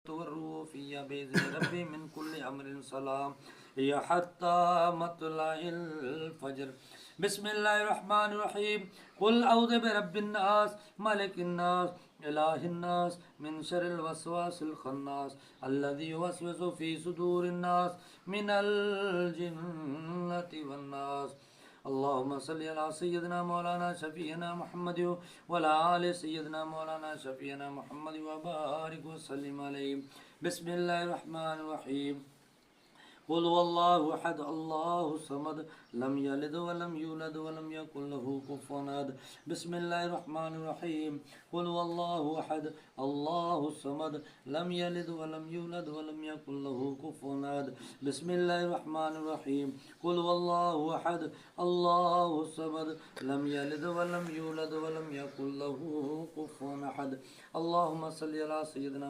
والروح فيها بإذن ربي من كل أمر سلام هي حتى مطلع الفجر بسم الله الرحمن الرحيم قل أعوذ برب الناس ملك الناس إله الناس من شر الوسواس الخناس الذي يوسوس في صدور الناس من الجنة والناس اللهم صل على سيدنا مولانا شفيعنا محمد وعلى آل سيدنا مولانا شفيعنا محمد وبارك وسلم عليه بسم الله الرحمن الرحيم قل هو الله أحد الله الصمد لم يلد ولم يولد ولم يكن له كفوا أحد بسم الله الرحمن الرحيم قل هو الله أحد الله الصمد لم يلد ولم يولد ولم يكن له كفوا أحد بسم الله الرحمن الرحيم قل هو الله أحد الله الصمد لم يلد ولم يولد ولم يكن له كفوا أحد اللهم صل على سيدنا